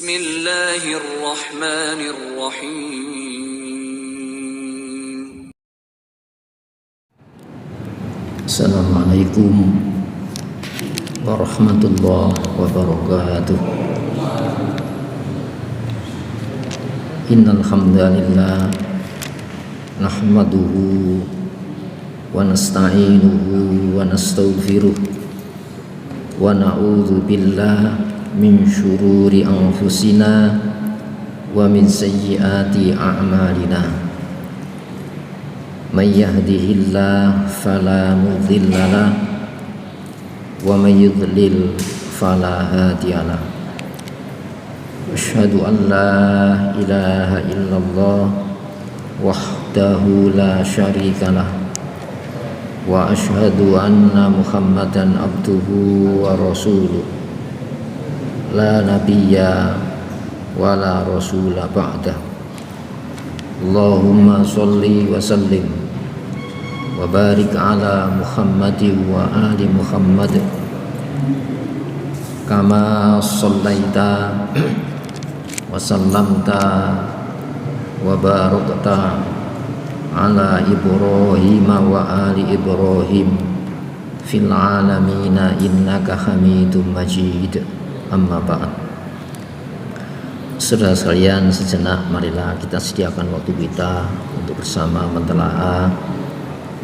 Bismillahirrahmanirrahim. Assalamualaikum warahmatullahi wabarakatuh. Innal hamdalillah nahmaduhu wa nasta'inuhu wa nastaghfiruh wa na'udzu billahi min syururi anfusina wa min sayyiati a'malina. May yahdihillahu fala mudhillalah wa may yudlil fala hadiyalah. Asyhadu an la ilaha illallah wahdahu la syarikalah wa asyhadu anna Muhammadan abduhu wa rasuluh la nabiyya wa la rasula ba'dah. Allahumma sholli wa sallim wa barik ala Muhammadin wa ali Muhammad kama shallaita wa sallamta wa barakta ala Ibrahim wa ali Ibrahim fil alamina innaka Hamidum Majid. Amma ba'd. Saudara sekalian, sejenak marilah kita sediakan waktu kita untuk bersama mentelaah,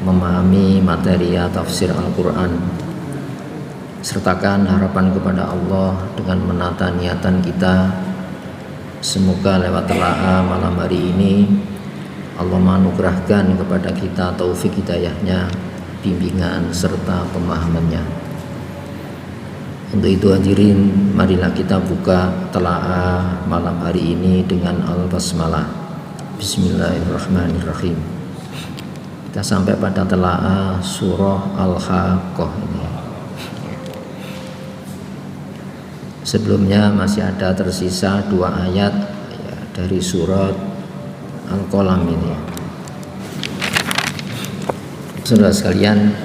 memahami materi tafsir Al-Quran. Sertakan harapan kepada Allah dengan menata niatan kita. Semoga lewat telaah malam hari ini Allah menganugerahkan kepada kita taufik hidayahnya, bimbingan serta pemahamannya. Untuk itu hadirin, marilah kita buka telaah malam hari ini dengan al-basmalah. Bismillahirrahmanirrahim. Kita sampai pada telaah surah Al-Haqqah ini. Sebelumnya masih ada tersisa 2 ayat ya, dari surat Al-Qalam ini. Saudara sekalian,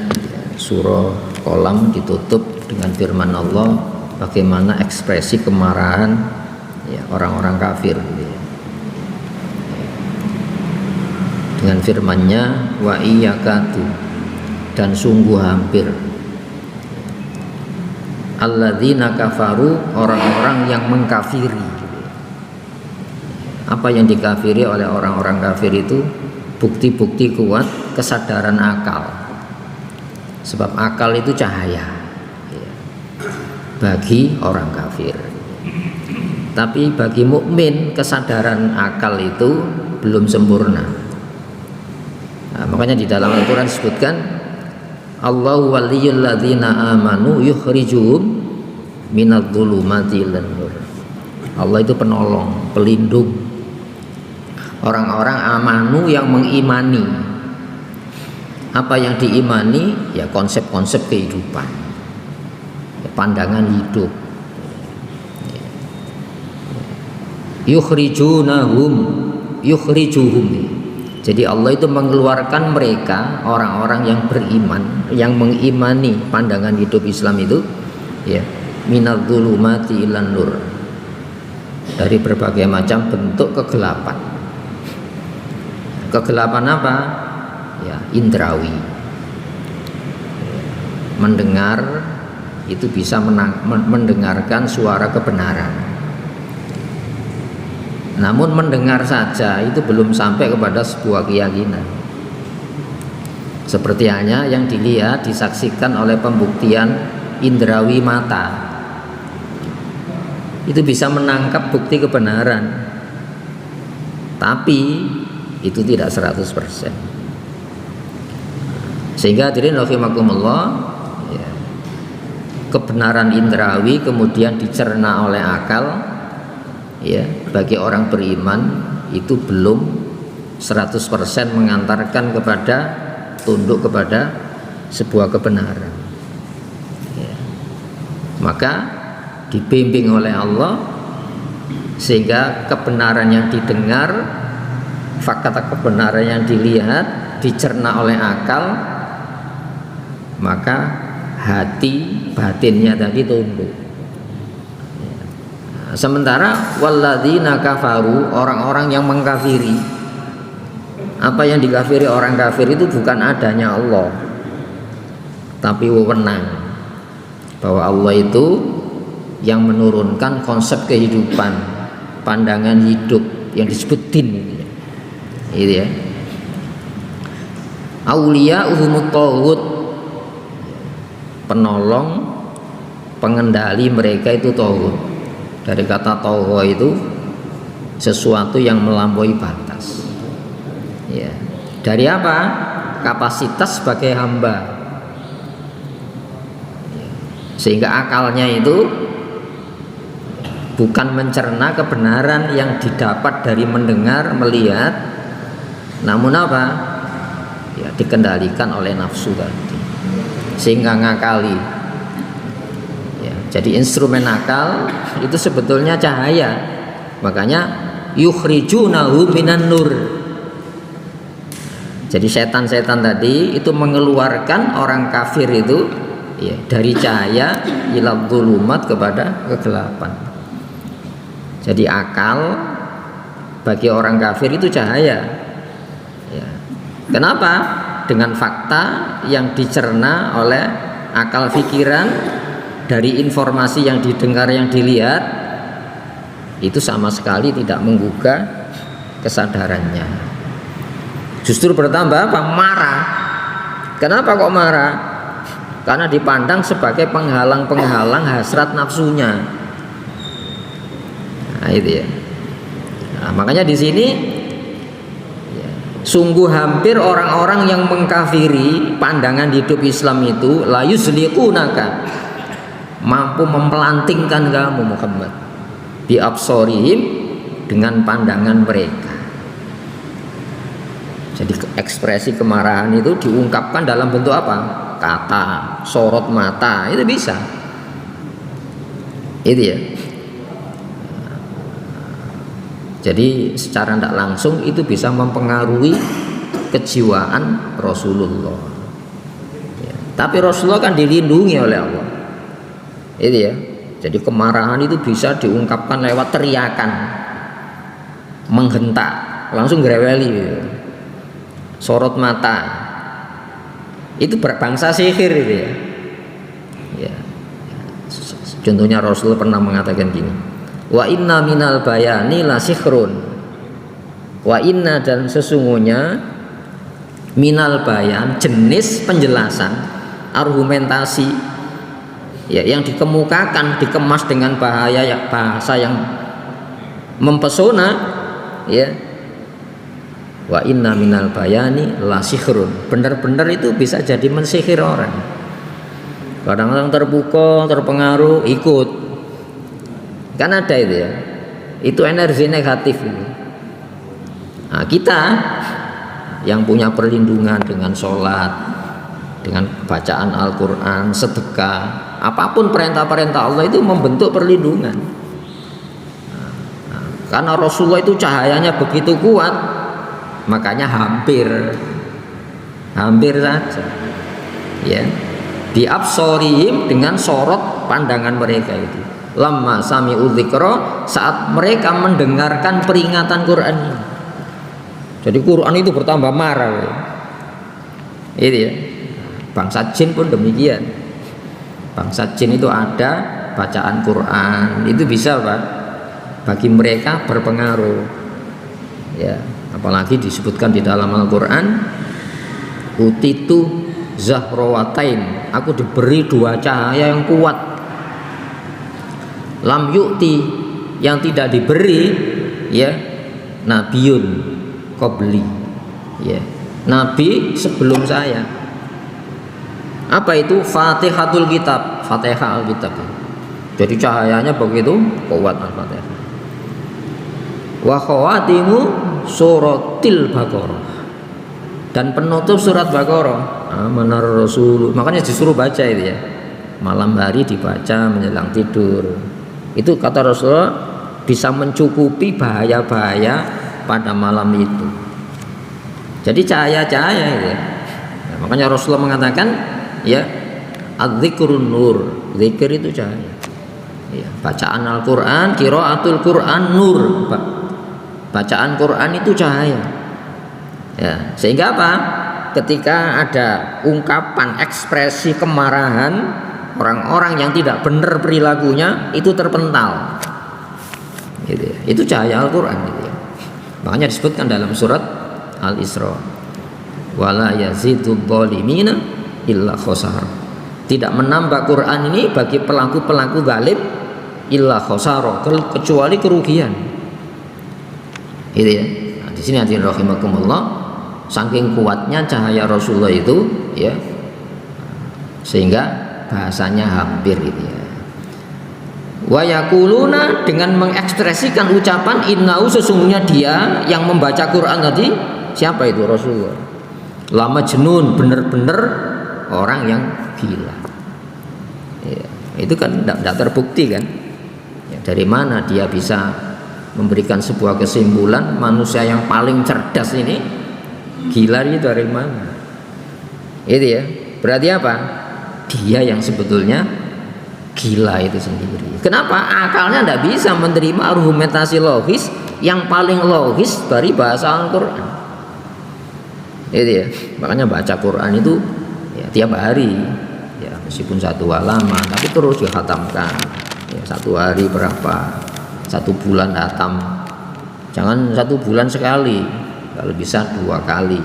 surah Qalam ditutup dengan firman Allah, bagaimana ekspresi kemarahan ya, orang-orang kafir ya. Dengan firman-Nya wa iyyakatu, dan sungguh hampir, alladzina kafaru, orang-orang yang mengkafiri. Apa yang dikafiri oleh orang-orang kafir itu? Bukti-bukti kuat kesadaran akal. Sebab akal itu cahaya bagi orang kafir. Tapi bagi mukmin kesadaran akal itu belum sempurna. Nah, makanya di dalam Al-Quran disebutkan Allahu waliyul ladzina amanu yukhrijuhum minadh-dhulumati ilan nur. Allah itu penolong, pelindung orang-orang amanu yang mengimani. Apa yang diimani? Ya konsep-konsep kehidupan, ya, pandangan hidup. Yukhrijuhum. Jadi Allah itu mengeluarkan mereka, orang-orang yang beriman, yang mengimani pandangan hidup Islam itu, ya, minadh-dhulumati ilan nur, dari berbagai macam bentuk kegelapan. Kegelapan apa? Ya, indrawi. Mendengar itu bisa mendengarkan suara kebenaran. Namun mendengar saja itu belum sampai kepada sebuah keyakinan. Seperti halnya yang dilihat, disaksikan oleh pembuktian indrawi mata. Itu bisa menangkap bukti kebenaran, tapi itu tidak 100%. Sehingga hadirin rahimakumullah, ya, kebenaran indrawi kemudian dicerna oleh akal, ya, bagi orang beriman itu belum 100% mengantarkan kepada tunduk kepada sebuah kebenaran, ya. Maka dibimbing oleh Allah sehingga kebenaran yang didengar, fakta kebenaran yang dilihat, dicerna oleh akal, maka hati batinnya tadi tunduk. Sementara walladzina kafaru, orang-orang yang mengkafiri, apa yang dikafiri orang kafir itu bukan adanya Allah, tapi wewenang, bahwa Allah itu yang menurunkan konsep kehidupan, pandangan hidup yang disebut din, gitu ya. Auliya uhumut tauhid, penolong, pengendali mereka itu tauhid. Dari kata tauhid itu sesuatu yang melampaui batas. Ya. Dari apa? Kapasitas sebagai hamba. Ya. Sehingga akalnya itu bukan mencerna kebenaran yang didapat dari mendengar, melihat, namun apa? Ya, dikendalikan oleh nafsu tadi, sehingga ngakali. Jadi instrumen akal itu sebetulnya cahaya, makanya yukhrijunahu minan nur. Jadi setan-setan tadi itu mengeluarkan orang kafir itu ya, dari cahaya ila dzulumat kepada kegelapan. Jadi akal bagi orang kafir itu cahaya ya. Kenapa? Dengan fakta yang dicerna oleh akal pikiran, dari informasi yang didengar, yang dilihat, itu sama sekali tidak menggugah kesadarannya. Justru bertambah apa? Marah. Kenapa kok marah? Karena dipandang sebagai penghalang-penghalang hasrat nafsunya. Nah, itu ya. Nah, makanya di sini ya, sungguh hampir orang-orang yang mengkafiri pandangan hidup Islam itu la yuzliqunaka, mampu mempelantingkan kamu Muhammad bi absorihim, dengan pandangan mereka. Jadi ekspresi kemarahan itu diungkapkan dalam bentuk apa? Kata, sorot mata, itu bisa. Itu ya. Jadi secara tidak langsung itu bisa mempengaruhi kejiwaan Rasulullah ya. Tapi Rasulullah kan dilindungi oleh Allah. Itu ya. Jadi kemarahan itu bisa diungkapkan lewat teriakan, menghentak, langsung greweli gitu. Sorot mata, itu berbangsa sihir itu ya. Ya. Contohnya Rasul pernah mengatakan gini, wa inna minal bayani la sihrun, wa inna, dan sesungguhnya minal bayan, jenis penjelasan, argumentasi ya, yang dikemukakan, dikemas dengan bahasa yang mempesona ya. Wa inna minal bayani la sihrun, benar-benar itu bisa jadi mensihir orang. Kadang-kadang terpukau, terpengaruh, ikut, kan ada itu ya, itu energi negatif itu. Nah, kita yang punya perlindungan dengan sholat, dengan bacaan Al-Quran, sedekah, apapun perintah-perintah Allah itu membentuk perlindungan. Nah, karena Rasulullah itu cahayanya begitu kuat, makanya hampir saja ya, diabsorihim, dengan sorot pandangan mereka itu. Lamma sami'u dzikra, saat mereka mendengarkan peringatan Quran ini. Jadi Quran itu bertambah marah ya. Itu ya. Bangsa jin pun demikian. Bangsa jin itu ada bacaan Quran, itu bisa Pak, bagi mereka berpengaruh ya. Apalagi disebutkan di dalam Al-Quran, utitu zahrawatain, aku diberi dua cahaya yang kuat. Lam yu'ti, yang tidak diberi ya, nabiun qabli ya, nabi sebelum saya. Apa itu? Fatihatul kitab, Fatihah Alkitab. Jadi cahayanya begitu kuat Al-Fatihah. Wa khawatimu suratil Baqarah, dan penutup surat Baqarah. Amanar Rasul, makanya disuruh baca itu ya, malam hari dibaca menjelang tidur. Itu kata Rasulullah bisa mencukupi bahaya-bahaya pada malam itu. Jadi cahaya-cahaya itu ya. Nah, makanya Rasulullah mengatakan ya, adz-dzikrun nur, zikir itu cahaya. Ya, bacaan Al-Quran, qiraatul Quran nur. Bacaan Quran itu cahaya. Ya, sehingga apa? Ketika ada ungkapan ekspresi kemarahan orang-orang yang tidak benar perilakunya itu terpental. Gitu ya. Itu cahaya Al-Quran gitu ya. Makanya disebutkan dalam surat Al-Isra, wala yazidul zalimina illa khosar. Tidak menambah Quran ini bagi pelaku-pelaku zalim illa khosar, kecuali kerugian. Gitu ya. Nah, di sini hadirin rahimakumullah, saking kuatnya cahaya Rasulullah itu ya, sehingga bahasanya hampir gitu ya. Wa yaquluna, dengan mengekspresikan ucapan innahu, sesungguhnya dia yang membaca Quran tadi. Siapa itu? Rasulullah. La majnun, benar-benar orang yang gila ya, itu kan tidak terbukti kan ya, dari mana dia bisa memberikan sebuah kesimpulan manusia yang paling cerdas ini gila itu dari mana? Itu ya, berarti apa? Dia yang sebetulnya gila itu sendiri. Kenapa? Akalnya tidak bisa menerima argumentasi logis yang paling logis dari bahasa Al-Quran. Itu ya, makanya baca Quran itu ya tiap hari ya, meskipun satu halaman tapi terus dikhatamkan ya, satu hari berapa, satu bulan hatam, jangan satu bulan sekali, kalau bisa 2 kali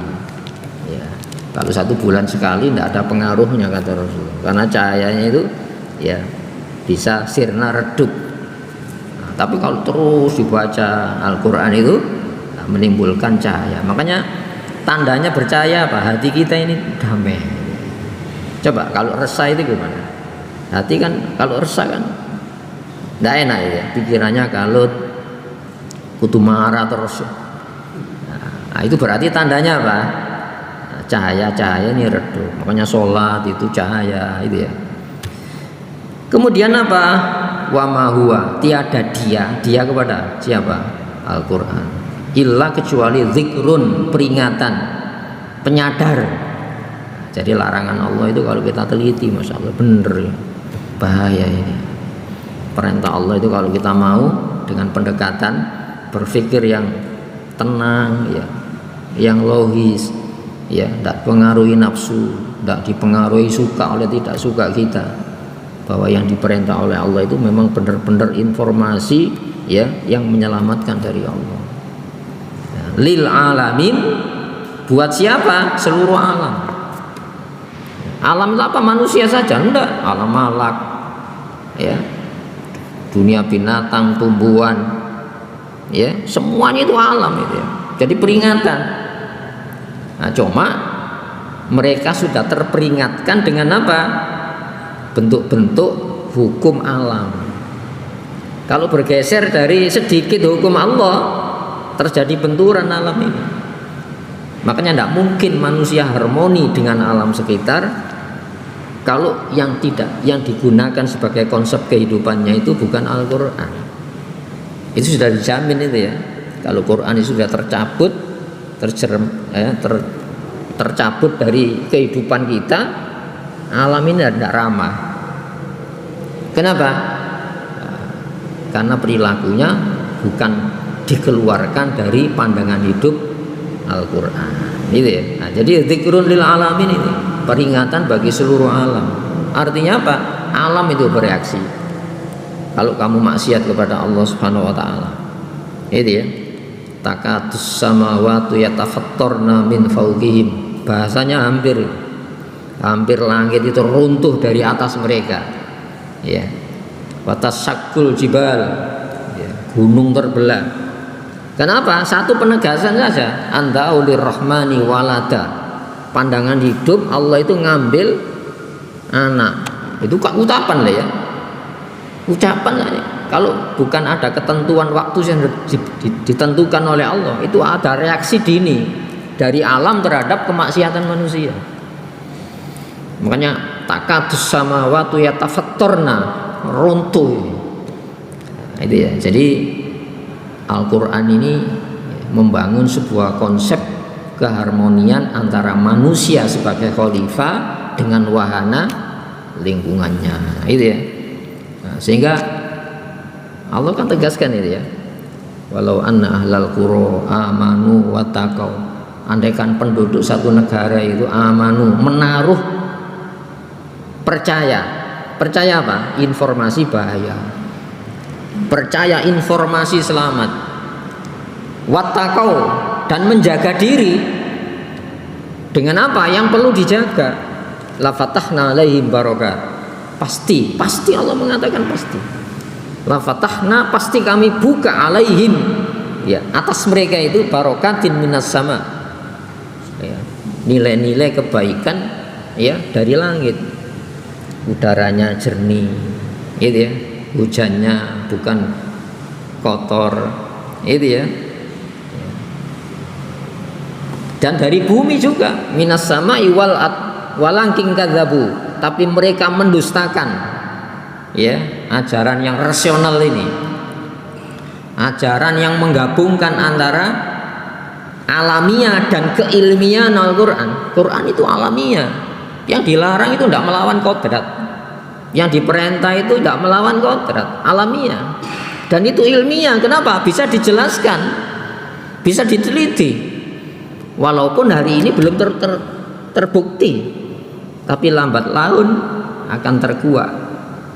ya. Kalau 1 bulan sekali tidak ada pengaruhnya kata Rasulullah, karena cahayanya itu ya bisa sirna redup. Nah, tapi kalau terus dibaca Al-Quran itu nah, menimbulkan cahaya. Makanya tandanya percaya apa? Hati kita ini damai. Coba kalau resah itu gimana? Hati kan kalau resah kan tidak enak ya, pikirannya kalut, kutu marah terus. Nah, itu berarti tandanya apa? Nah, cahaya-cahaya ini redup. Makanya sholat itu cahaya itu ya. Kemudian apa? Wa ma huwa, tiada dia kepada siapa? Al-Quran. Illa, kecuali zikrun, peringatan, penyadar. Jadi larangan Allah itu kalau kita teliti, masya Allah bener ya, bahaya ini. Perintah Allah itu kalau kita mau dengan pendekatan berpikir yang tenang ya, yang logis ya, tidak pengaruhi nafsu, tidak dipengaruhi suka oleh tidak suka kita, bahwa yang diperintah oleh Allah itu memang benar-benar informasi ya yang menyelamatkan dari Allah. Lil alamin, buat siapa? Seluruh alam. Alam itu apa? Manusia saja? Enggak, alam malak ya, dunia binatang, tumbuhan ya, semuanya itu alam itu ya. Jadi peringatan. Nah, cuma mereka sudah terperingatkan dengan apa? Bentuk-bentuk hukum alam. Kalau bergeser dari sedikit hukum Allah, terjadi benturan alam ini. Makanya tidak mungkin manusia harmoni dengan alam sekitar kalau yang digunakan sebagai konsep kehidupannya itu bukan Al-Quran. Itu sudah dijamin itu ya. Kalau Quran itu sudah tercabut, tercabut dari kehidupan kita, alam ini tidak ramah. Kenapa? Karena perilakunya bukan dikeluarkan dari pandangan hidup Al-Quran. Gitu ya. Nah, jadi zikrun lil alamin ini peringatan bagi seluruh alam. Artinya apa? Alam itu bereaksi kalau kamu maksiat kepada Allah Subhanahu wa taala. Itu ya. Takatus samawati yatafattarna min fawqihim. Bahasanya hampir langit itu runtuh dari atas mereka. Ya. Watasakkul jibal. Ya, gunung terbelah. Kenapa? Satu penegasan saja. Anta ulir rahmani walada. Pandangan hidup Allah itu ngambil anak. Itu ucapan lah ya. Ucapan lah ya. Kalau bukan ada ketentuan waktu yang ditentukan oleh Allah, itu ada reaksi dini dari alam terhadap kemaksiatan manusia. Makanya takadus samawati yatafattarna, runtuh. Nah, itu ya. Jadi Al-Quran ini membangun sebuah konsep keharmonian antara manusia sebagai khalifah dengan wahana lingkungannya. Itu ya. Nah, sehingga Allah kan tegaskan itu ya. Walau anna ahlal qura amanu wattaqau. Andaikan penduduk satu negara itu amanu, menaruh percaya. Percaya apa? Informasi bahaya. Percaya informasi selamat. Wattaqau, dan menjaga diri. Dengan apa? Yang perlu dijaga. La fatahna alaihim barakat. Pasti Allah mengatakan pasti. La fatahna, pasti kami buka alaihim, ya, atas mereka itu barokatin minas sama, ya, nilai-nilai kebaikan, ya, dari langit. Udaranya jernih, gitu ya, hujannya bukan kotor, itu ya. Dan dari bumi juga minas sama walangking kadzabu, tapi mereka mendustakan, ya, ajaran yang rasional ini, ajaran yang menggabungkan antara alamiah dan keilmiahan Al-Quran. Quran itu alamiah, yang dilarang itu tidak melawan kodrat, yang diperintah itu tidak melawan kodrat, alamiah, dan itu ilmiah. Kenapa? Bisa dijelaskan, bisa diteliti, walaupun hari ini belum terbukti, tapi lambat laun akan terkuak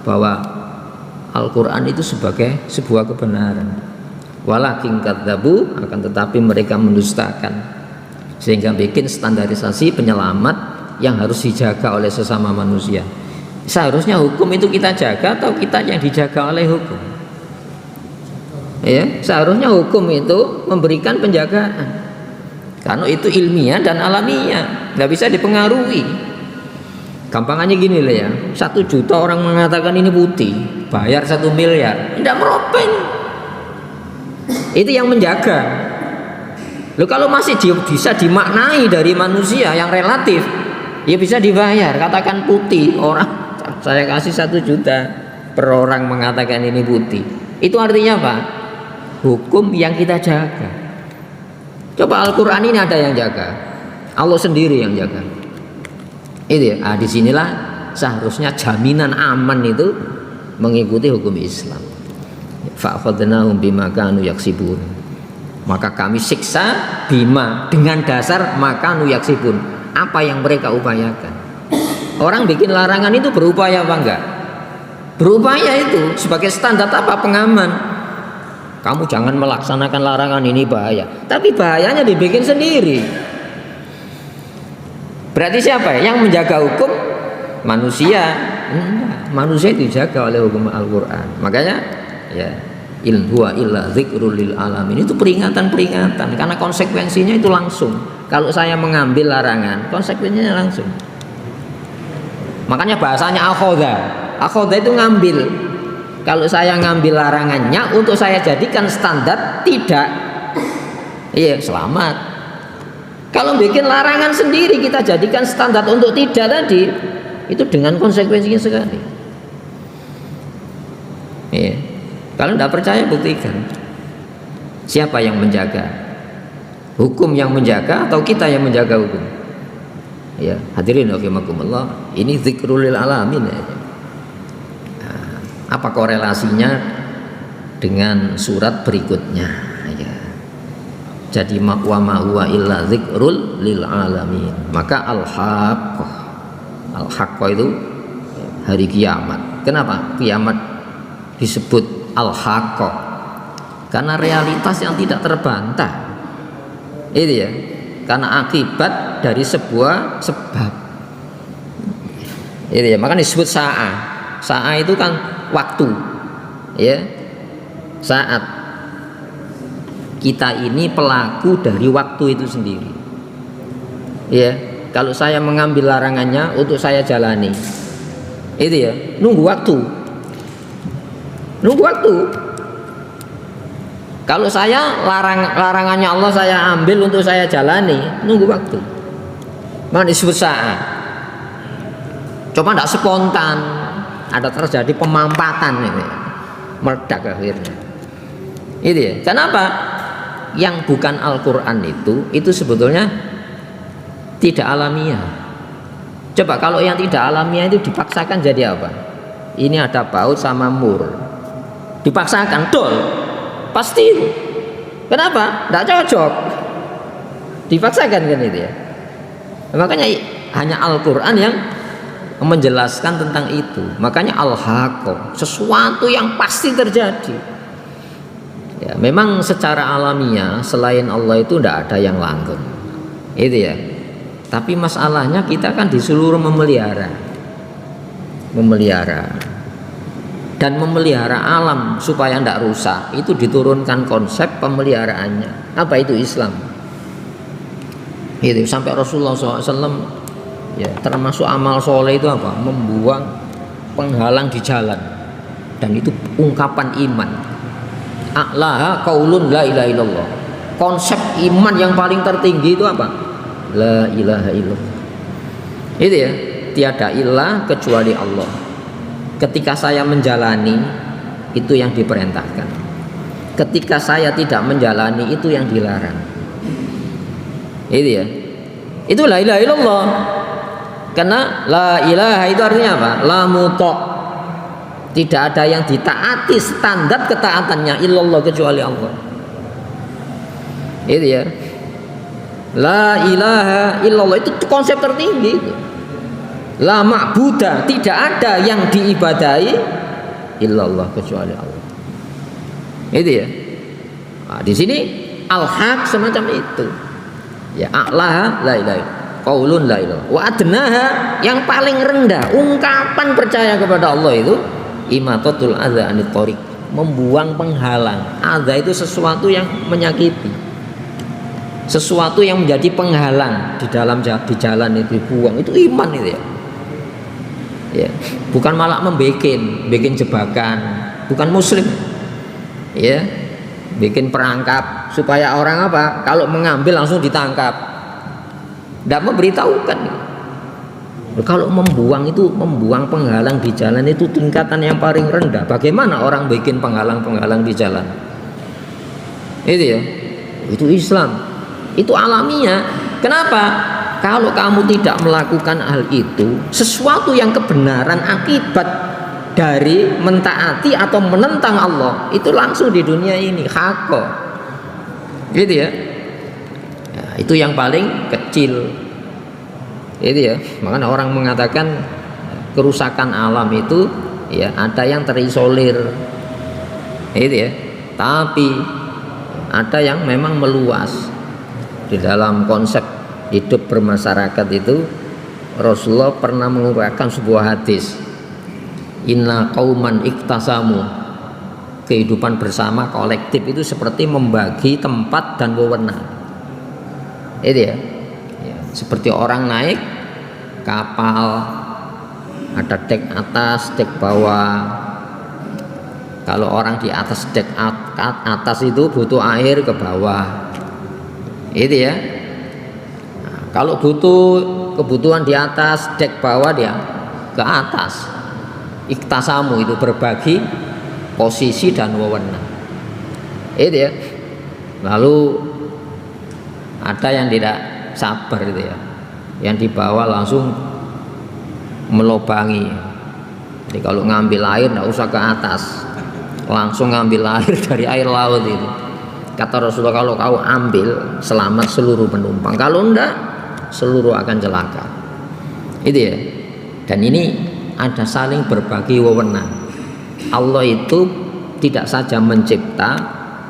bahwa Al-Quran itu sebagai sebuah kebenaran. Walakin kadzabu, akan tetapi mereka mendustakan, sehingga bikin standarisasi penyelamat yang harus dijaga oleh sesama manusia. Seharusnya hukum itu kita jaga atau kita yang dijaga oleh hukum? Ya, seharusnya hukum itu memberikan penjagaan, karena itu ilmiah dan alamiah, nggak bisa dipengaruhi. Gampangannya gini lah ya, 1 juta orang mengatakan ini putih, bayar 1 miliar, tidak meropeng. Itu yang menjaga. Loh, kalau masih bisa dimaknai dari manusia yang relatif, ya bisa dibayar. Katakan putih, orang saya kasih 1 juta per orang mengatakan ini putih. Itu artinya apa? Hukum yang kita jaga. Coba Al-Quran ini ada yang jaga, Allah sendiri yang jaga. Itu ya, disinilah seharusnya jaminan aman itu mengikuti hukum Islam. Fa'akhadnahum bima kanu yaksibun, maka kami siksa bima, dengan dasar makanu yaksibun, apa yang mereka upayakan. Orang bikin larangan itu berupaya apa enggak? Berupaya itu sebagai standar apa? Pengaman. Kamu jangan melaksanakan larangan, ini bahaya. Tapi bahayanya dibikin sendiri. Berarti siapa ya? Yang menjaga hukum? Manusia. Manusia dijaga oleh hukum Al-Quran. Makanya ya, in huwa illa dzikrul lil alamin, itu peringatan-peringatan, karena konsekuensinya itu langsung. Kalau saya mengambil larangan, konsekuensinya langsung. Makanya bahasanya akhoda itu ngambil. Kalau saya ngambil larangannya untuk saya jadikan standar, tidak, iya, selamat. Kalau bikin larangan sendiri kita jadikan standar untuk tidak tadi, itu dengan konsekuensinya sekali. Iya. Kalau tidak percaya buktikan. Siapa yang menjaga? Hukum yang menjaga atau kita yang menjaga hukum? Ya, hadirin rahimakumullah, ini dzikrul lil alamin ya. Nah, apa korelasinya dengan surat berikutnya? Jadi wa ma huwa illa dzikrul lil alamin. Maka al-haqqah itu hari kiamat. Kenapa kiamat disebut al-haqqah? Karena realitas yang tidak terbantah. Itu ya. Karena akibat dari sebuah sebab. Itu ya, makanya disebut sa'ah. Sa'ah itu kan waktu. Ya. Saat. Kita ini pelaku dari waktu itu sendiri. Ya, kalau saya mengambil larangannya untuk saya jalani, itu ya, nunggu waktu. Kalau saya larangannya Allah saya ambil untuk saya jalani, nunggu waktu. Mana disebut sa'ah. Coba tidak spontan, ada terjadi pemampatan ini, meledak akhirnya. Itu ya. Kenapa? Yang bukan Al-Quran itu sebetulnya tidak alamiah. Coba kalau yang tidak alamiah itu dipaksakan jadi apa? Ini ada paut sama mur. dipaksakan dol, pasti itu. Kenapa? Tidak cocok, dipaksakan kan itu ya. Makanya hanya Al-Quran yang menjelaskan tentang itu. Makanya al-haqqah, sesuatu yang pasti terjadi ya. Memang secara alamiah selain Allah itu tidak ada yang langgeng itu ya. Tapi masalahnya kita kan disuruh memelihara dan memelihara alam supaya tidak rusak. Itu diturunkan konsep pemeliharaannya. Apa itu Islam? Itu sampai Rasulullah SAW ya, termasuk amal soleh itu apa? Membuang penghalang di jalan, dan itu ungkapan iman. A'laha qaulun la ilaha illallah. Konsep iman yang paling tertinggi itu apa? La ilaha illallah. Itu ya, tiada ilah kecuali Allah. Ketika saya menjalani, itu yang diperintahkan. Ketika saya tidak menjalani, itu yang dilarang. Itu ya, itu la ilaha illallah. Karena la ilaha itu artinya apa? La muta', tidak ada yang ditaati standar ketaatannya illallah kecuali Allah. Itu ya, la ilaha illallah itu konsep tertinggi itu. La ma'budah, tidak ada yang diibadahi illallah kecuali Allah. Itu ya. Nah, di sini al-haq semacam itu. Ya, a'laha la ilaha qaulun la ilaha. Wa adnaha, yang paling rendah ungkapan percaya kepada Allah itu imatatul adza anit thoriq, membuang penghalang. Adza itu sesuatu yang menyakiti, sesuatu yang menjadi penghalang di di jalan itu dibuang. Itu iman itu ya. Ya, bukan malah bikin jebakan, bukan muslim. Ya, bikin perangkap supaya orang apa? Kalau mengambil langsung ditangkap. Tidak memberitahukan. Kalau membuang itu, membuang penghalang di jalan itu tingkatan yang paling rendah. Bagaimana orang bikin penghalang-penghalang di jalan? Itu ya, itu Islam. Itu alamiah. Kenapa? Kalau kamu tidak melakukan hal itu, sesuatu yang kebenaran akibat dari mentaati atau menentang Allah, itu langsung di dunia ini haqqah. Gitu ya. Ya, itu yang paling kecil. Itu ya. Makanya orang mengatakan kerusakan alam itu ya ada yang terisolir. Itu ya. Tapi ada yang memang meluas. Di dalam konsep hidup bermasyarakat itu Rasulullah pernah mengungkapkan sebuah hadis, inna qauman iktasamu, kehidupan bersama kolektif itu seperti membagi tempat dan wewenang. Itu ya, ya, seperti orang naik kapal, ada dek atas, dek bawah. Kalau orang di atas dek atas itu butuh air ke bawah. Itu ya. Kalau butuh kebutuhan di atas, dek bawah dia ke atas. Iktasamu itu berbagi posisi dan wewenang. Itu ya. Lalu ada yang tidak sabar itu ya. Yang di bawah langsung melobangi. Jadi kalau ngambil air tidak usah ke atas, langsung ngambil air dari air laut itu. Kata Rasulullah, kalau kau ambil selamat seluruh penumpang, kalau enggak seluruh akan celaka. Itu ya. Dan ini ada saling berbagi wewenang. Allah itu tidak saja mencipta,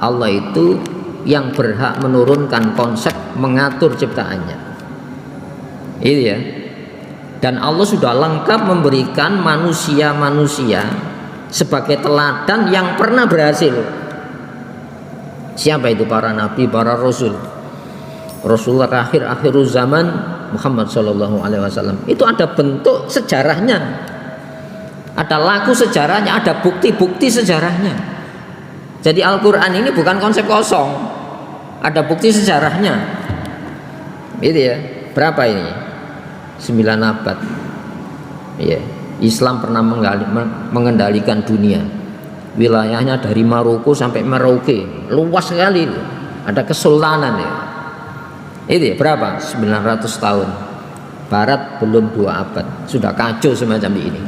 Allah itu yang berhak menurunkan konsep mengatur ciptaannya. Itu ya. Dan Allah sudah lengkap memberikan manusia-manusia sebagai teladan yang pernah berhasil. Siapa itu? Para nabi, para rasul. Rasulullah akhir zaman Muhammad Shallallahu Alaihi Wasallam itu ada bentuk sejarahnya, ada laku sejarahnya, ada bukti-bukti sejarahnya. Jadi Al-Quran ini bukan konsep kosong, ada bukti sejarahnya. Itu ya. Berapa ini? 9 abad. Ya. Islam pernah mengendalikan dunia. Wilayahnya dari Maroko sampai Merauke, luas sekali. Ada kesultanan ya. Itu ya, berapa? 900 tahun. Barat belum 2 abad sudah kacau semacam ini.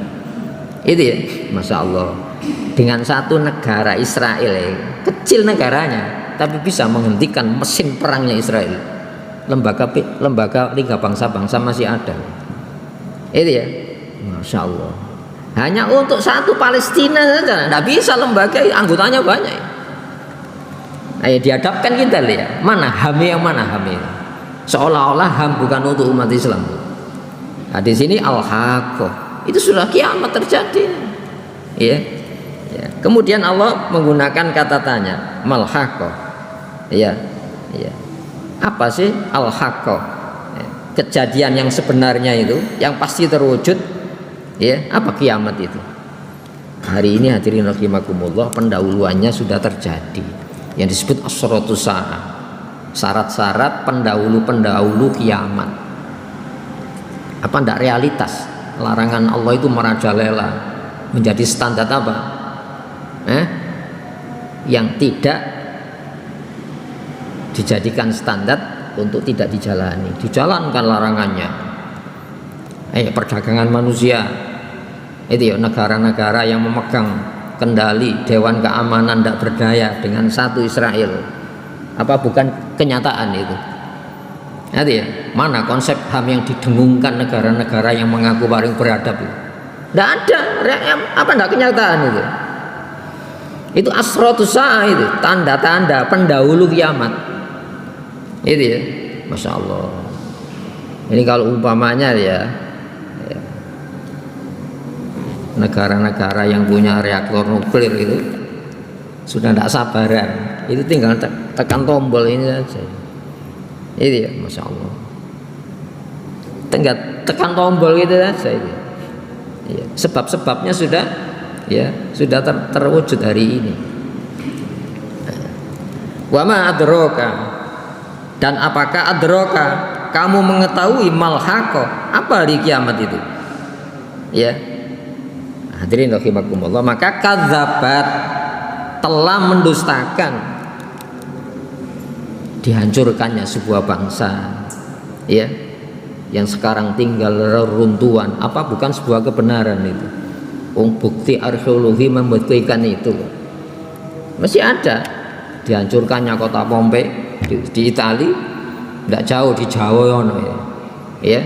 Itu ya, Masya Allah. dengan satu negara Israel, kecil negaranya, tapi bisa menghentikan mesin perangnya Israel. Lembaga Liga Bangsa-Bangsa masih ada. Itu ya, Masya Allah. Hanya untuk satu Palestina saja, tidak bisa lembaga anggotanya banyak. Ayo dihadapkan kita lihat, mana HAM yang mana HAM ini? Seolah-olah HAM bukan untuk umat Islam. Nah, di sini al-haqqah itu sudah kiamat terjadi. Ya. Ya. Kemudian Allah menggunakan kata tanya, mal-haqqah. Ya. Ya. Apa sih al-haqqah? Ya. Kejadian yang sebenarnya itu, yang pasti terwujud. Ya, apa kiamat itu? Hari ini hadirin rahimakumullah, pendahuluannya sudah terjadi. Yang disebut asratus sa'ah. Syarat-syarat pendahulu kiamat. Apa tidak realitas? Larangan Allah itu merajalela, menjadi standar apa? Yang tidak dijadikan standar untuk tidak dijalani, dijalankan larangannya. Perdagangan manusia itu ya, negara-negara yang memegang kendali Dewan Keamanan tidak berdaya dengan satu Israel. Apa bukan kenyataan itu? Ya, mana konsep HAM yang didengungkan negara-negara yang mengaku paling beradab itu? Tidak ada. Apa tidak kenyataan itu? Itu asratus sa'ah, itu tanda-tanda pendahulu kiamat. Itu ya, Masya Allah. Ini kalau umpamanya ya, negara-negara yang punya reaktor nuklir itu sudah tidak sabaran, itu tinggal tekan tombol ini saja. Itu ya, Masya Allah. Tinggal tekan tombol gitu saja itu. Ya, sebab-sebabnya sudah terwujud hari ini. Wa ma adraka, dan apakah adraka, kamu mengetahui mal haqqah, apa hari kiamat itu? Ya. Hadirin rahimakumullah, maka kadzabat, telah mendustakan dihancurkannya sebuah bangsa, ya, yang sekarang tinggal reruntuhan. Apa bukan sebuah kebenaran itu? Bukti arkeologi membuktikan itu. Masih ada dihancurkannya kota Pompei di Italia, tidak jauh di Jawa, ya,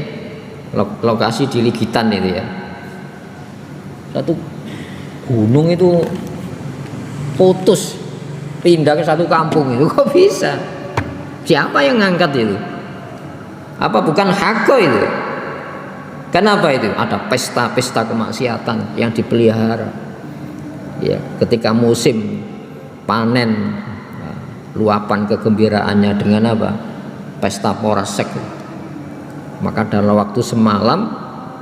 lokasi di Ligitan itu ya. Satu gunung itu putus, pindah ke satu kampung itu, kok bisa? Siapa yang ngangkat itu? Apa bukan haqqah itu? Kenapa itu? Ada pesta-pesta kemaksiatan yang dipelihara. Ya, ketika musim panen, luapan kegembiraannya dengan apa? Pesta porasek. Maka dalam waktu semalam,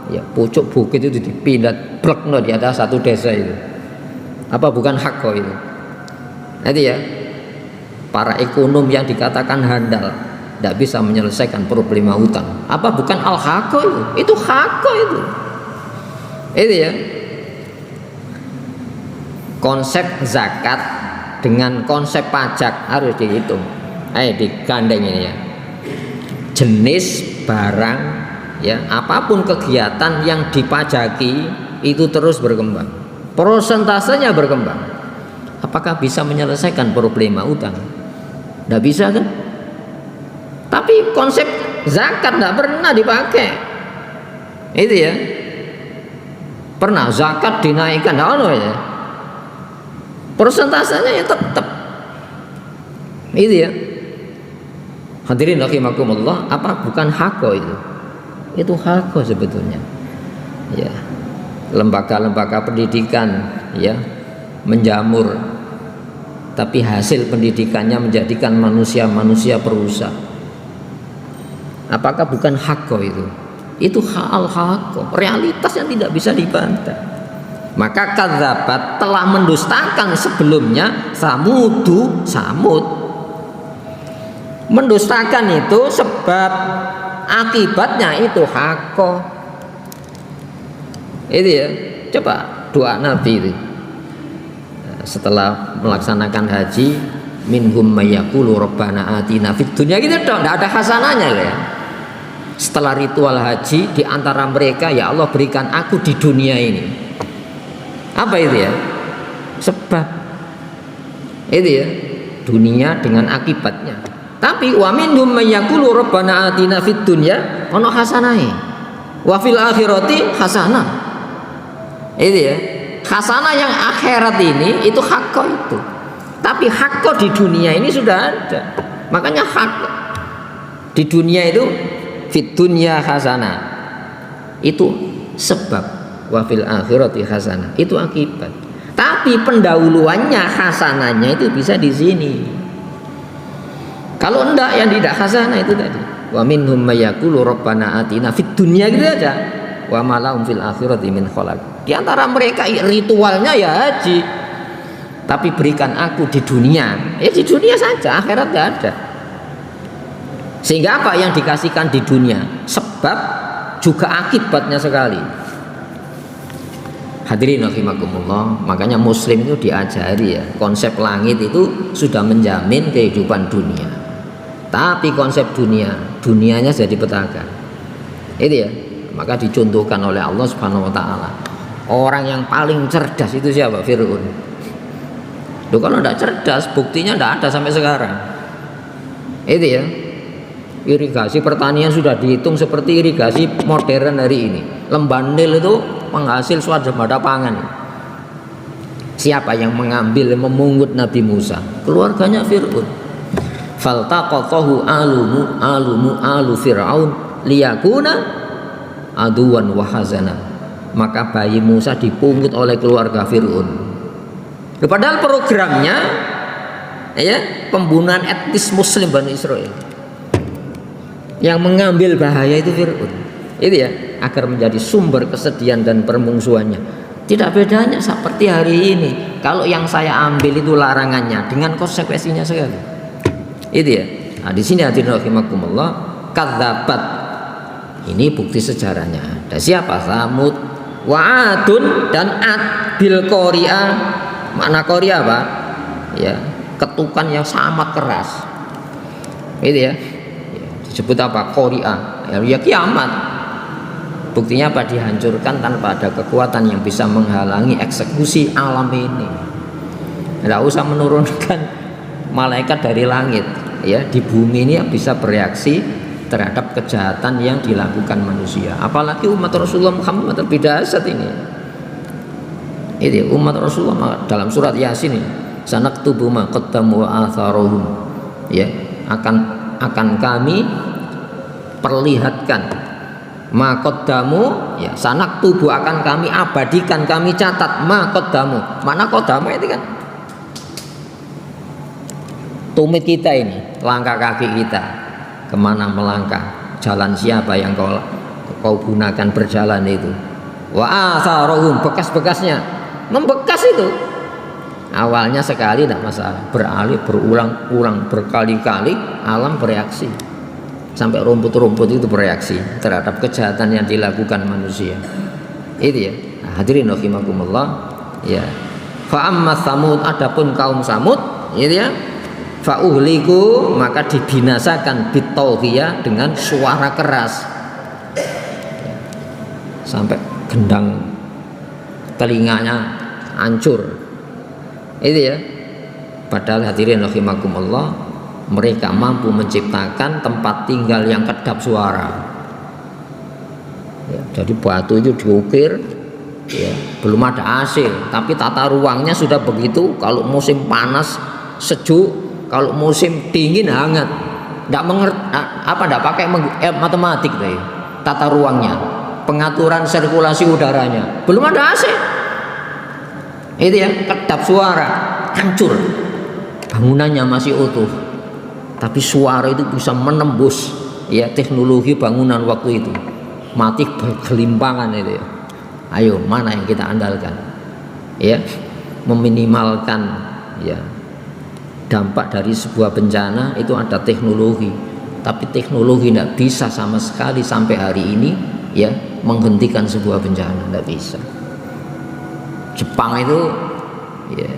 ya, pucuk bukit itu dipindah blok di atas satu desa itu. Apa bukan haqqah itu? Nanti ya, para ekonom yang dikatakan handal tidak bisa menyelesaikan problema hutang. Apa bukan al-haqqah itu? Itu haqqah itu. Itu ya. Konsep zakat dengan konsep pajak harus dihitung. Digandeng ini ya. Jenis barang, ya, apapun kegiatan yang dipajaki itu terus berkembang, prosentasenya berkembang. Apakah bisa menyelesaikan problema utang? Tidak bisa kan? Tapi konsep zakat tidak pernah dipakai. Itu ya. Pernah zakat dinaikkan, ya. Persentasenya ya tetap. Itu ya. Hadirin rahimakumullah, apa bukan haqqah itu? Itu haqqah sebetulnya. Ya. Lembaga-lembaga pendidikan, ya, menjamur, tapi hasil pendidikannya menjadikan manusia-manusia perusak. Apakah bukan haqqah itu? Itu al-haqqah, realitas yang tidak bisa dibantah. Maka kadzabat, telah mendustakan sebelumnya Samud. Mendustakan itu sebab akibatnya itu haqqah. Itu ya. Coba doa Nabi itu. Setelah melaksanakan haji, minhum mayyaqulu rabbana atina fid dunya, gitu dong, tidak ada hasanahnya ya. Setelah ritual haji, di antara mereka, ya Allah berikan aku di dunia ini. Apa itu ya? sebab. Itu ya, dunia dengan akibatnya. Tapi wa minhum may yaqulu rabbana atina fid dunya ono hasanahe wa fil akhirati hasanah. Itu ya, hasanah yang akhirat ini itu hakko itu. Tapi hakko di dunia ini sudah ada. Makanya hak di dunia itu fit dunya hasanah. Itu sebab, wa fil akhirati hasanah. Itu akibat. Tapi pendahuluannya hasanahnya itu bisa di sini. Kalau enggak yang tidak hasanah itu tadi. Wa minhum may yaqulu rabbana atina fid dunya gitu aja. Wa ma lahum fil akhirati min khalaq. Di antara mereka ritualnya ya haji. Tapi berikan aku di dunia. Ya di dunia saja, akhirat enggak ada. Sehingga apa yang dikasihkan di dunia? Sebab juga akibatnya sekali. Hadirin rahimakumullah, makanya muslim itu diajari ya, konsep langit itu sudah menjamin kehidupan dunia. Tapi konsep dunianya jadi petaka. Itu ya, maka dicontohkan oleh Allah Subhanahu wa taala. Orang yang paling cerdas itu siapa? Fir'aun. Loh, kalau tidak cerdas, buktinya tidak ada sampai sekarang. Itu ya. Irigasi pertanian sudah dihitung seperti irigasi modern hari ini. Lembah Nil itu penghasil swadaya pangan. Siapa yang mengambil, memungut Nabi Musa? Keluarganya Fir'aun. Faltaqatahu alu Fir'aun liyakuna aduwan wa hazana. Maka bayi Musa dipungut oleh keluarga Fir'aun. Padahal programnya ya pembunuhan etnis Muslim Bani Israel. Yang mengambil bahaya itu Fir'aun. Itu ya, agar menjadi sumber kesedihan dan permungsuannya. Tidak bedanya seperti hari ini. Kalau yang saya ambil itu larangannya dengan konsekuensinya sekali. Itu ya. Nah, di sini hadirin rahimakumullah, kadzabat. Ini bukti sejarahnya. Ada siapa? Samud, Wa'adun dan Ad bil Qari'ah. Makna Qari'ah apa? Ya, ketukan yang sangat keras. Itu ya. Disebut apa? Qari'ah. Ya kiamat. Buktinya apa? Dihancurkan tanpa ada kekuatan yang bisa menghalangi eksekusi alam ini. Tidak usah menurunkan malaikat dari langit, ya, di bumi ini bisa bereaksi terhadap kejahatan yang dilakukan manusia. Apalagi umat Rasulullah Muhammad lebih dahsyat ini. Itu umat Rasulullah dalam surat Yasin ini, sanaktubu ma qaddamu wa atharuhum. Ya, akan kami perlihatkan makodamu, ya, sanak tubuh akan kami abadikan, kami catat makodamu. Mana kodamu itu kan tumit kita ini, langkah kaki kita kemana melangkah, jalan siapa yang kau gunakan berjalan itu. Wa atharuhum, bekas-bekasnya membekas itu. Awalnya sekali tidak masalah, beralih berulang-ulang berkali-kali alam bereaksi. Sampai rumput-rumput itu bereaksi terhadap kejahatan yang dilakukan manusia. Itu ya. Nah, hadirin rahimakumullah, ya. Fa amma Samud, adapun kaum Samud, itu ya. Fa uhliku, maka dibinasakan bitaughiyah dengan suara keras. Sampai gendang telinganya hancur. Itu ya. Padahal hadirin rahimakumullah, mereka mampu menciptakan tempat tinggal yang kedap suara. Ya, jadi batu itu diukir, ya, belum ada AC, tapi tata ruangnya sudah begitu. Kalau musim panas sejuk, kalau musim dingin hangat. Tidak pakai matematik deh. Tata ruangnya, pengaturan sirkulasi udaranya, belum ada AC. Itu ya, kedap suara, hancur. Bangunannya masih utuh, tapi suara itu bisa menembus, ya, teknologi bangunan waktu itu. Mati bergelimpangan itu ya. Ayo, mana yang kita andalkan? Ya, meminimalkan, ya, dampak dari sebuah bencana itu ada teknologi. Tapi teknologi tidak bisa sama sekali sampai hari ini, ya, menghentikan sebuah bencana, tidak bisa. Jepang itu, ya,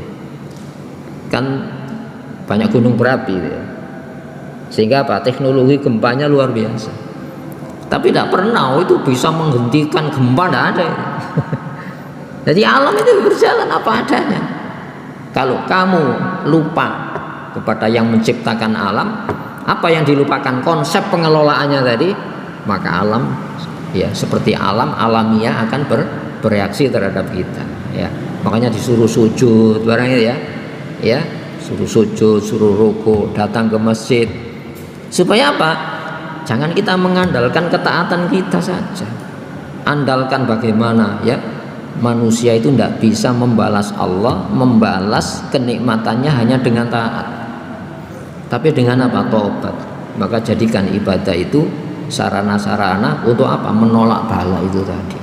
kan banyak gunung berapi, ya. Sehingga apa? Teknologi gempanya luar biasa. Tapi tidak pernah itu bisa menghentikan gempa, tidak ada. Jadi alam itu berjalan apa adanya. Kalau kamu lupa kepada yang menciptakan alam, apa yang dilupakan? Konsep pengelolaannya tadi, maka alam ya seperti alam alamiah akan bereaksi terhadap kita ya. Makanya disuruh sujud barangnya ya, suruh sujud, suruh ruku, datang ke masjid. Supaya apa? Jangan kita mengandalkan ketaatan kita saja. Andalkan bagaimana ya manusia itu tidak bisa membalas Allah, membalas kenikmatannya hanya dengan taat, tapi dengan apa? Tobat. Maka jadikan ibadah itu sarana-sarana untuk apa? Menolak bala itu tadi.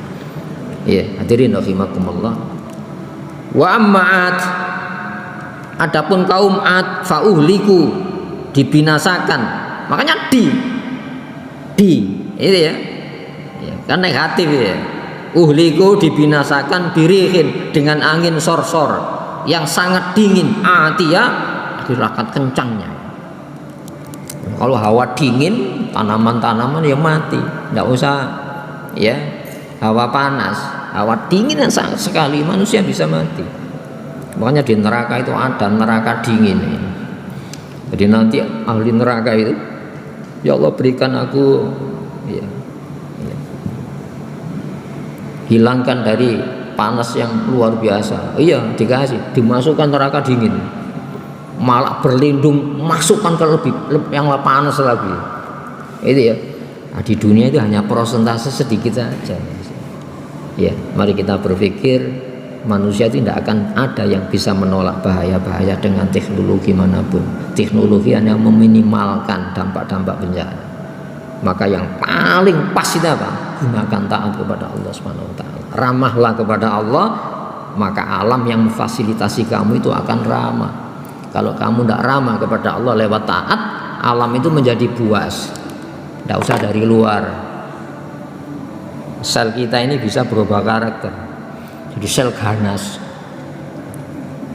Ya, hadirin rahimakumullah. Wa ammaat, adapun kaum Ad fauhliku, dibinasakan. Makanya itu ya kan negatif ya. Uhliku dibinasakan birihin, dengan angin sorsor yang sangat dingin, atia gerakan kencangnya. Kalau hawa dingin, tanaman-tanaman ya mati, tidak usah ya hawa panas, hawa dingin yang sangat sekali manusia bisa mati. Makanya di neraka itu ada neraka dingin. Jadi nanti ahli neraka itu, ya Allah berikan aku ya, hilangkan dari panas yang luar biasa. Iya, dikasih, dimasukkan neraka dingin, malah berlindung, masukkan ke lebih yang panas lagi. Itu ya. Nah, di dunia itu hanya persentase sedikit saja. Ya, mari kita berpikir manusia itu tidak akan ada yang bisa menolak bahaya-bahaya dengan teknologi manapun. Teknologi hanya meminimalkan dampak-dampak bencana. Maka yang paling pas itu apa? Gunakan taat kepada Allah Subhanahu wa taala. Ramahlah kepada Allah, maka alam yang memfasilitasi kamu itu akan ramah. Kalau kamu tidak ramah kepada Allah lewat taat, alam itu menjadi buas. Tidak usah dari luar. Sel kita ini bisa berubah karakter. Jadi sel ganas.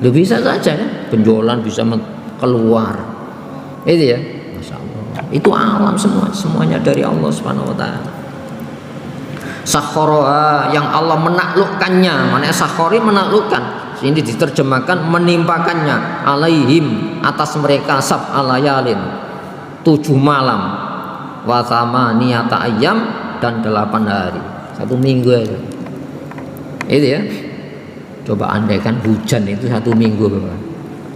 Lu bisa saja kan? Benjolan bisa keluar. Itu ya. Masya Allah. Itu alam semuanya dari Allah Subhanahu wa taala. Sakhoroha, yang Allah menaklukkannya. Mana sakhori menaklukkan. Ini diterjemahkan menimpakannya alaihim, atas mereka sab'alayalin, 7 malam, wa thamaniyata ayyam, dan 8 hari, 1 minggu aja. Itu ya. Coba andaikan hujan itu 1 minggu Bapak.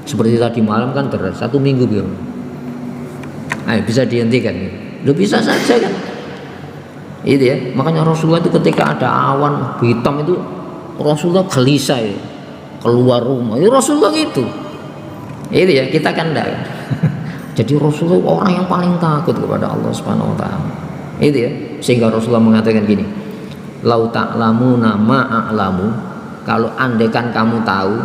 Seperti tadi malam kan deras, 1 minggu Bapak. Ayo bisa dihentikan. Lu bisa saja kan. Itu ya. Makanya Rasulullah itu ketika ada awan hitam itu Rasulullah gelisah ya. Keluar rumah. Itu Rasulullah gitu. Itu ya, kita kan enggak. Jadi Rasulullah orang yang paling takut kepada Allah Subhanahu wa taala. Itu ya. Sehingga Rasulullah mengatakan gini, "Lau ta'lamuna ma a'lamu," kalau andaikan kamu tahu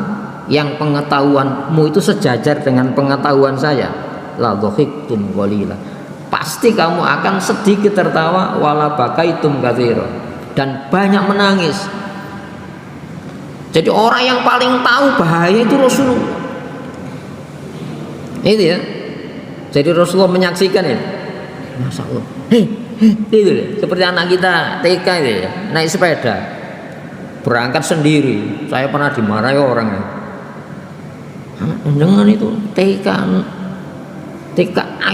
yang pengetahuanmu itu sejajar dengan pengetahuan saya, la dhahiktum qalila, pasti kamu akan sedikit tertawa, wala bakaitum katsira, dan banyak menangis. Jadi orang yang paling tahu bahaya itu Rasulullah. Itu ya. Jadi Rasulullah menyaksikan ini. Masya Allah. Itu ya. Seperti anak kita TK itu ya, naik sepeda, berangkat sendiri. Saya pernah dimarahi orang. Dengan itu TK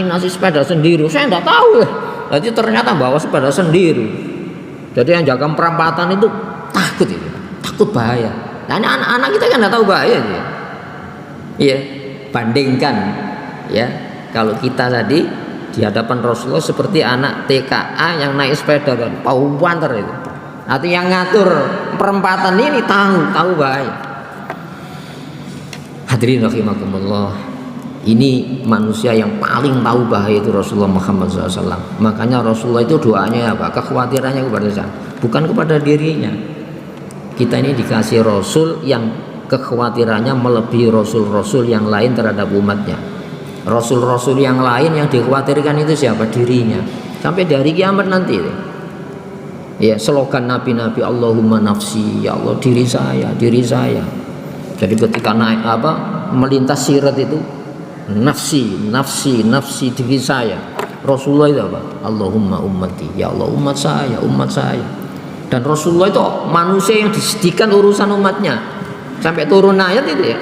nasi sepeda sendiri. Saya enggak tahu ya. Jadi ternyata bawa sepeda sendiri. Jadi yang jaga perempatan itu takut itu. Takut bahaya. Nah, anak-anak kita kan nggak tahu bahaya ya. Iya, bandingkan ya. Kalau kita tadi di hadapan Rasulullah seperti anak TKA yang naik sepeda kan, tahu banter itu. Artinya yang ngatur perempatan ini tahu bahaya. Hadirin rahimakumullah. Ini manusia yang paling tahu bahaya itu Rasulullah Muhammad SAW. Makanya Rasulullah itu doanya apa? Kekhawatirannya kepada saya, bukan kepada dirinya. Kita ini dikasih Rasul yang kekhawatirannya melebihi Rasul-Rasul yang lain terhadap umatnya. Rasul-Rasul yang lain yang dikhawatirkan itu siapa? Dirinya. Sampai dari kiamat nanti. Ya, slogan nabi-nabi, Allahumma nafsi, ya Allah diri saya, diri saya. Jadi ketika naik melintas sirat itu, nafsi diri saya. Rasulullah itu apa? Allahumma ummati, ya Allah umat saya. Dan Rasulullah itu manusia yang disediakan urusan umatnya. Sampai turun ayat itu ya.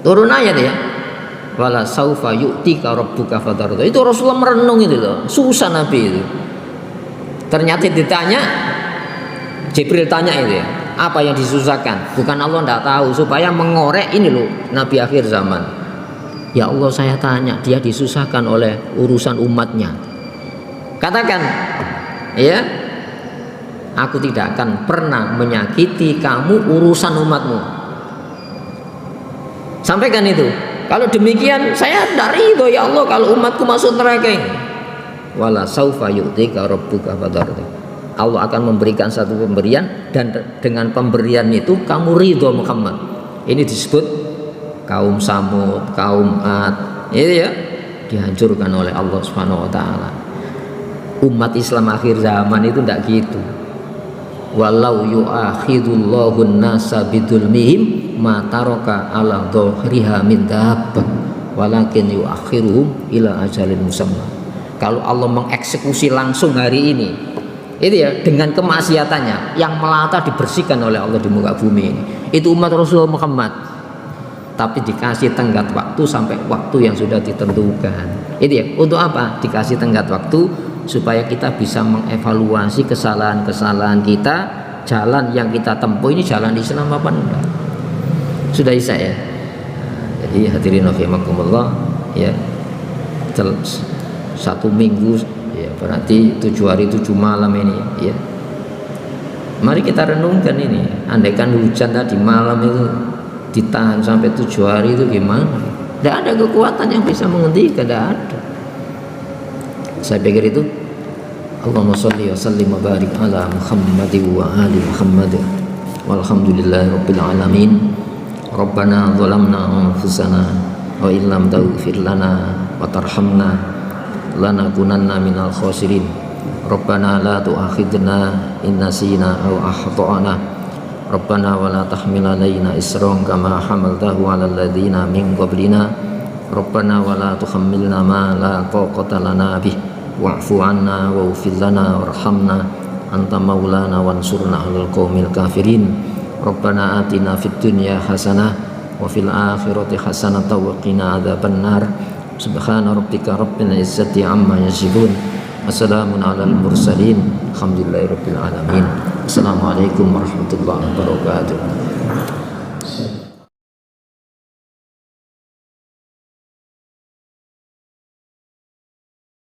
Turun ayat ya. Wala saufa yu'tika rabbuka fatarda. Itu Rasulullah merenung itu loh. Susah Nabi itu. Ternyata ditanya, Jibril tanya itu ya, apa yang disusahkan? Bukan Allah tidak tahu, supaya mengorek ini loh Nabi akhir zaman. Ya Allah, saya tanya, dia disusahkan oleh urusan umatnya. Katakan, ya, aku tidak akan pernah menyakiti kamu urusan umatmu. Sampaikan itu. Kalau demikian saya tidak ridho ya Allah kalau umatku masuk neraka ini. Wala saufa yu'tika rabbuka fatarda. Allah akan memberikan satu pemberian, dan dengan pemberian itu kamu ridho Muhammad. Ini disebut kaum Samud, kaum Ad, itu ya, dihancurkan oleh Allah Subhanahu wa taala. Umat Islam akhir zaman itu tidak gitu. Walau yu'akhidullahu an-nasa bidzulmihim ma taraka ala dhahriha min dabbah walakin yu'akhiruhum ila ajalin musamma. Kalau Allah mengeksekusi langsung hari ini, itu ya, dengan kemaksiatannya yang melata dibersihkan oleh Allah di muka bumi ini, itu umat Rasulullah Muhammad. Tapi dikasih tenggat waktu sampai waktu yang sudah ditentukan. Itu ya, untuk apa? Dikasih tenggat waktu supaya kita bisa mengevaluasi kesalahan-kesalahan kita, jalan yang kita tempuh ini jalan Islam apa enggak. Sudah isa ya. Jadi hadirin rahimakumullah ya, 1 minggu ya, berarti 7 hari 7 malam ini ya. Mari kita renungkan ini. Andaikan hujan tadi malam itu ditahan sampai 7 hari itu gimana? Tidak ada kekuatan yang bisa menghentikan, tidak ada. Saya pikir itu. Allahumma sholli wa sallim wa barik ala Muhammad wa ali Muhammad walhamdulillahi rabbil alamin. Rabbana zalamna anfusana wa illam taghfir lana wa tarhamna lanakunanna minal khasirin. Rabbana la tu'akhidna in nasina aw akhtana. Rabbana wa la tahmil alaina isran kama hamaltahu 'alal ladzina min qablina. Rabbana wa la tuhammilna ma la taqata lana bih wa'fu 'anna waghfir lana warhamna anta maulana wansurna 'alal qaumil kafirin. Rabbana atina fid dunya hasanah wa fil akhirati hasanah wa qina adzabannar. Subhana rabbika rabbil izzati amma yasifun. Wassalamun 'alal mursalin. Alhamdulillahirabbil alamin. Assalamualaikum warahmatullahi wabarakatuh.